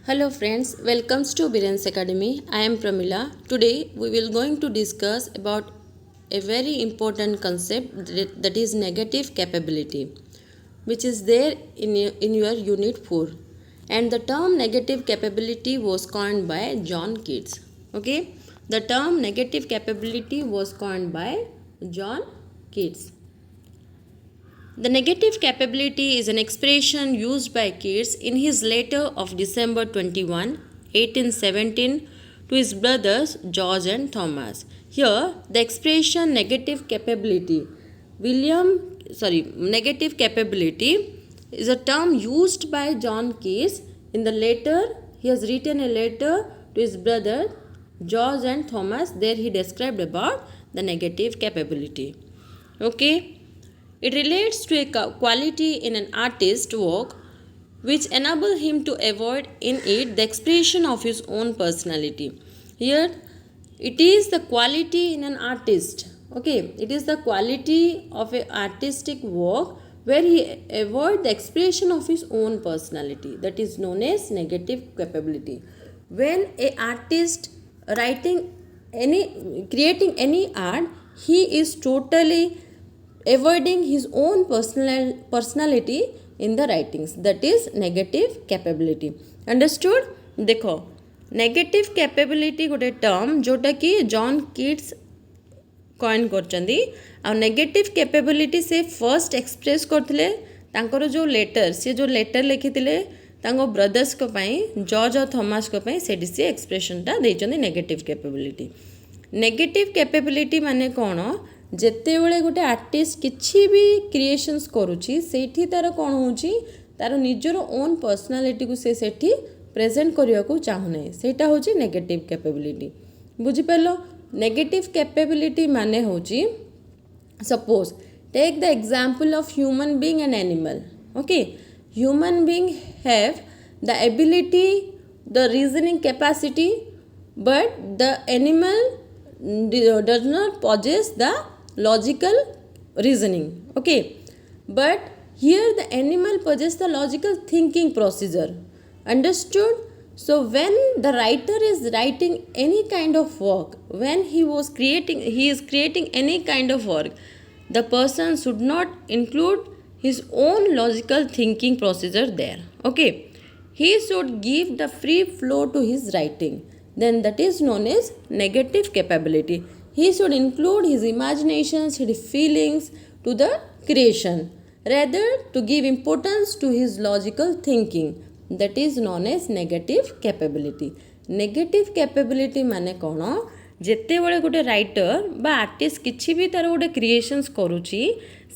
Hello friends, welcomes to Birens Academy. I am Pramila. Today we will going to discuss about a very important concept that is negative capability, which is there in your unit 4. And the term negative capability was coined by John Keats. Okay, the term negative capability was coined by John Keats. The negative capability is an expression used by Keats in his letter of December 21, 1817 to his brothers George and Thomas. Here, the expression negative capability is a term used by John Keats in the letter. He has written a letter to his brother George and Thomas. There he described about the negative capability. Okay. It relates to a quality in an artist's work which enable him to avoid in it the expression of his own personality. Here, it is the quality in an artist. Okay, it is the quality of an artistic work where he avoid the expression of his own personality. That is known as negative capability. When a artist creating any art, he is totally avoiding his own personality in the writings. That is negative capability. Understood? देखो negative capability गोटे term जोटा कि John Keats coin करचंदी आ negative capability से first express करथिले तांकर जो letter से जो लेटर लिखिथिले तांको ब्रदर्स को पई जॉर्ज और थॉमस को पई सेडी से एक्सप्रेशनटा देचंदी नेगेटिव कैपेबिलिटी. नेगेटिव कैपेबिलिटी माने कोन जेतेबेले गोटे आर्टिस्ट किछि भी क्रिएशंस करूची सेठी तार कोन होची तार निजर ओन पर्सनालिटी को से सेठी प्रेजेंट करिया को चाहुने सेटा होची नेगेटिव कैपेबिलिटी. बुझी परलो नेगेटिव कैपेबिलिटी माने होची suppose take the example of human being and animal. Okay, human being have the ability the reasoning capacity but the animal does not possess the logical reasoning. Okay, but here the animal possesses the logical thinking procedure. Understood? So when the writer is writing any kind of work, when he is creating any kind of work, the person should not include his own logical thinking procedure there. Okay, he should give the free flow to his writing. Then that is known as negative capability. He should include his imaginations, his feelings to the creation, rather to give importance to his logical thinking. That is known as negative capability. Negative capability माने कौन जेते बड़े गोटे writer बा artist किछि भी तार गोटे क्रिएशंस करूची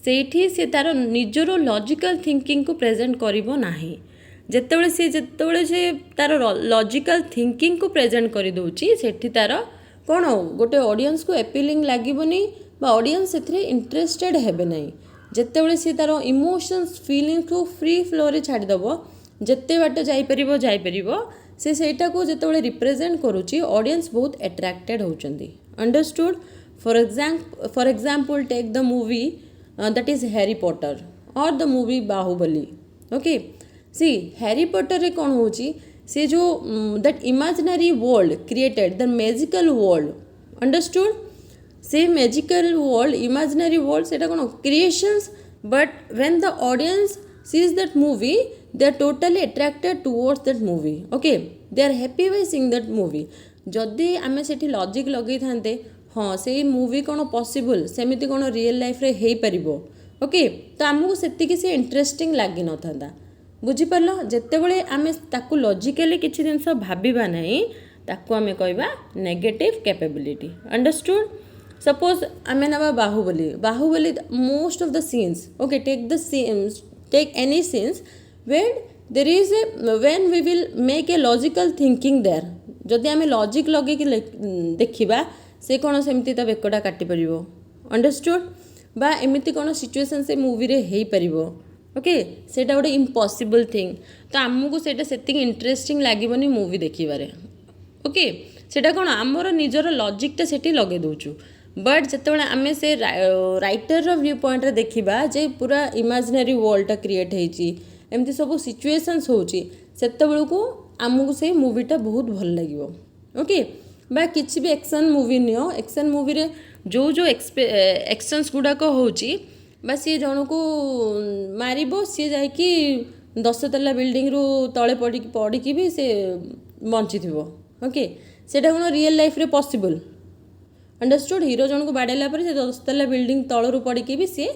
सेठी से तार निजरो लॉजिकल थिंकिंग को प्रेजेंट करिवो नाही. जेतेबेले से तार लॉजिकल थिंकिंग को प्रेजेंट कर दउची सेठी तार कौन गोटे ऑडियंस को एपिलिंग लागबनी बा ऑडियंस से इंटरेस्टेड हेबे नहीं. जेतेबेले सी तार इमोशंस फीलिंग को फ्री फ्लो रे छाड़ी दबो जेते बाट जाई परिबो से सेटा को जेतेबेले रिप्रेजेंट करूची ऑडियंस बहुत अट्रैक्टेड होचंदी. Understood? For example take the movie that is Harry Potter और the movie Baahubali. Okay, see Harry Potter रे कौन होची से जो that imaginary world created the magical world. Understood? से मैजिकल वर्ल्ड इमेजिनरी वर्ल्ड सेटा कौन creations, but when the audience sees that movie they are totally attracted towards that movie. Okay, they are happy by seeing that movie. जदि आमे सेठी logic लगै थांते हाँ से movie कौन possible सेमिति कौन रियल लाइफ रे हेई परिबो. ओके, तो आमको सेतिकी से इंटरेस्टिंग लागी न थांदा. बुझीपार जितेबले आम ताकू लॉजिकली किसी जिनस भाविबा नहीं ताकू आम कहवा नेगेटिव कैपेबिलिटी. अंडरस्टूड? सपोज आम ना Baahubali most of the scenes. Okay, take any scenes when we will make a logical thinking there. जदि आम लॉजिक लगे देखिबा से कौन सेमती ता बेकटा काटी परिबो. अंडरस्टूड? बा एमिति कौन सिचुएशन से मूवी रे हेई परिबो. ओके, सेटा गोटे इम्पॉसिबल थिंग तो आमको सेटा सेतिक इंटरेस्टिंग लागबनी मूवी देखिबारे. ओके, सेटा कौन आमर निजर लॉजिकटा सेठी लगे दउछु. बट जेतेबेले आमे से राइटर व्यू पॉइंट रे देखिबा जे पूरा इमेजिनरी वर्ल्डटा क्रिएट हेची एमती सब सिचुएशंस होची सेतेबेलू को आमको से मूवीटा बहुत भल लगे। ओके बा किसी भी action movie neo, action movie रे जो जो एक्शंस गुड़ाक होची बा सी जन को मार सी जा 10 तला बिल्डिंग रु तले पड़ी भी से बंची थी। ओके सेटा कौन रियल लाइफ रे पॉसिबल अंडरस्टूड। हीरो जन को बाड़ेला से 10 तला बिल्डिंग तलू पड़ी भी सी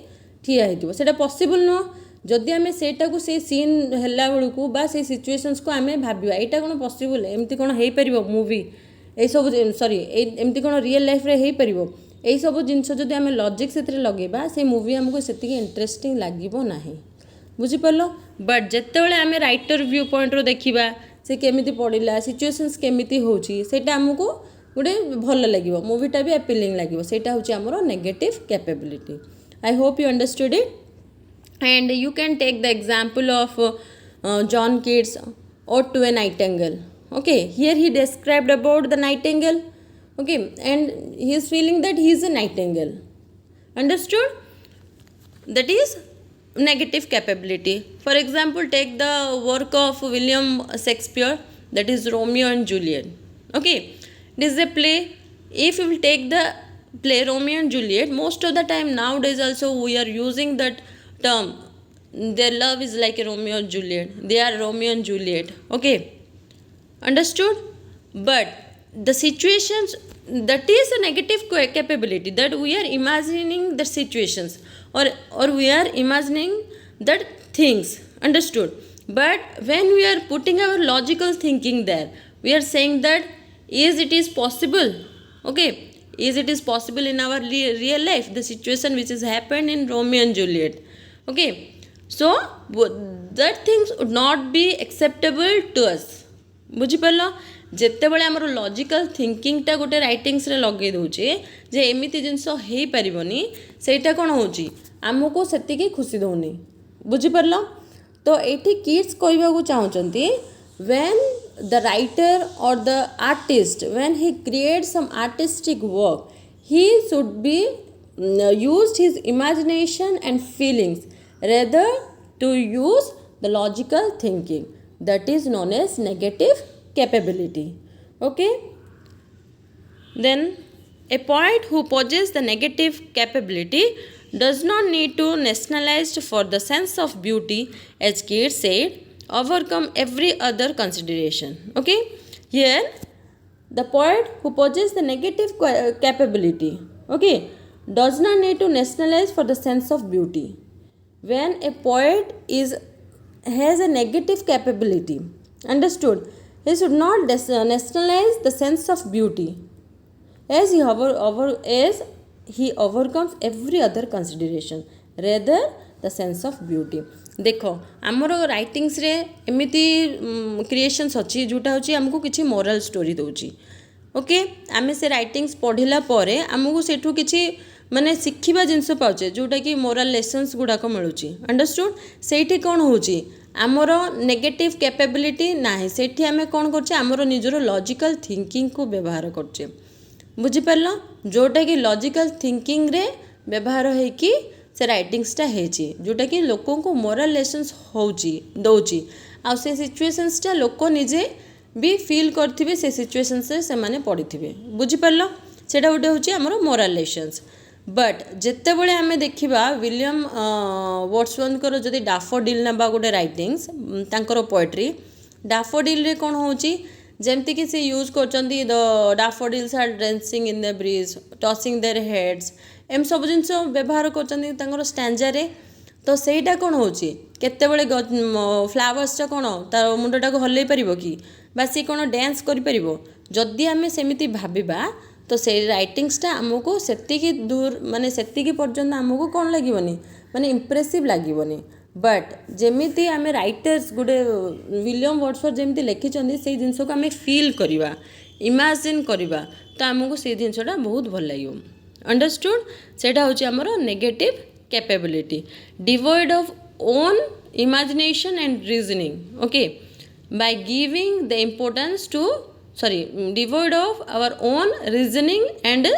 ठिया होता पॉसिबल नुह। जदि आम सेटा को से सीन है बेलू बा से सिचुएशंस को आम भाविया यहाँ कौन पॉसिबल एमती कौन हो पार मूवी यही सब सॉरी एमती कौन रियल लाइफ रे हो पार यही सब जिनस जदि आम लॉजिक से लगेबा से मूवी आमको से इंटरेस्टिंग लगे ना बुझीपार। बट जितेबाला आम राइटर व्यू पॉइंट रो देखा से केमी पड़ा सिचुएशंस केमी होटा आमको गोटे भल लगे मूवीटा भी अपीलिंग लगे सेटा हूँ आमर negative capability. I hope you understood it and you can take the example of John Keats Ode to a Nightingale. Okay, here he described about the nightingale. Okay, and he is feeling that he is a nightingale. Understood? That is negative capability. For example, take the work of William Shakespeare, that is Romeo and Juliet. Okay, it is a play. If you will take the play Romeo and Juliet, most of the time nowadays also we are using that term, their love is like a Romeo and Juliet, they are Romeo and Juliet. Okay, understood? But the situations, that is a negative capability, that we are imagining the situations or we are imagining that things. Understood? But when we are putting our logical thinking there, we are saying that it is possible. Okay, it is possible in our real life, the situation which has happened in Romeo and Juliet. Okay, so that things would not be acceptable to us. बुझीपार जिते बड़े आमर logical थिंकिंगटा गोटे writings रे लगे दूचे जे एमिति जिनस हो पारिबनी सेटा कौन होची आमको सेतिकी खुशी दौनी। बुझीपार तो एठी किड्स कहवाक चाहूँगी when the writer or the artist when he creates some artistic work he should be used his imagination and feelings rather to use the logical thinking, that is known as negative capability. Okay, then a poet who possesses the negative capability does not need to nationalize for the sense of beauty, as Keats said, overcome every other consideration. Okay, here the poet who possesses the negative capability, okay, does not need to nationalize for the sense of beauty. When a poet has a negative capability, understood, he should not nationalize the sense of beauty as he overcomes every other consideration, rather the sense of beauty. देखो आमर writings रे एमिति creations अच्छी जोटा हूँ आमको किसी moral story दूची। Okay, आम से राइटिंग्स पढ़ला पर आमको सेठू किसी माने शिखा जिनस पाचे जोटा कि मोराल लेसन्स गुड़ाक मिलूँ। अंडरस्टूड? से कौन हो आमर नेगेटिव कैपेबिलिटी ना से आम कौन कर आमर निजर लॉजिकल थिंकिंग को व्यवहार करचे। बुझीपार जोटा कि लॉजिकल थिंकिंग रे व्यवहार होकि से राइटिंग्सटा होची जोटा कि लोक को मोराल लेसन्स होची दौची आ से सिचुएशंसटा लोक निजे भी फील करथिबे से सिचुएशंस से माने पड़िथिबे। बुझीपार सेटा गोटे होची आमर मोराल लेसन्स। बट जिते बड़े आम देखा विलियम वर्ड्सवर्थ जदि डैफोडिल ना गोटे राइटिंग्स तांकर पोएट्री डैफोडिल रे कौन होची जमती कि से यूज कर the daffodils are dancing in the breeze tossing their heads एम सब जिनस व्यवहार कर स्टैंजा रे। तो सेटा कौन होची केतेबेले फ्लावर्सटा कौन तार मुंडटा को हल्लै पारिबो कि बा सी कौन डांस करि पारिबो जदि आम सेमिति भाबिबा तो से राइटिंग्सटा आमको सेतिकी दूर माने सेतिकी पर्यंत आमको कौन लगिबनी माने इम्प्रेसिव लगिबनी। बट जेमिति आम राइटर्स गोटे विलियम वर्ड्सवर्थ जेमिति लिखिछन्ती से जिनस को आम फील करवा इमेजिन करवा तो आमको से जिनसटा बहुत भल लगिबो। अंडरस्टूड? सेटा होची हमर negative capability devoid of own imagination and reasoning. Okay, by giving the importance to devoid of our own reasoning and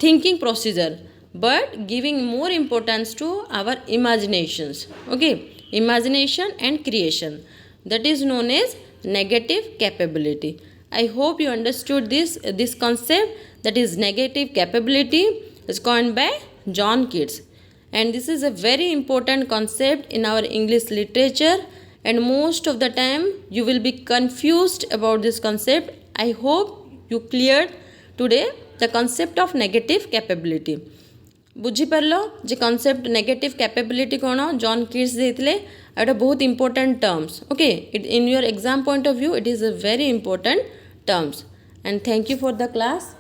thinking procedure, but giving more importance to our imaginations. Okay, imagination and creation, that is known as negative capability. I hope you understood this concept, that is negative capability is coined by John Keats, and this is a very important concept in our English literature, and most of the time you will be confused about this concept. I hope you cleared today the concept of negative capability. बुझीपार जे concept negative capability कौन John Keats देते एटा बहुत important terms. Okay, in your exam point of view it is a very important terms. And thank you for the class.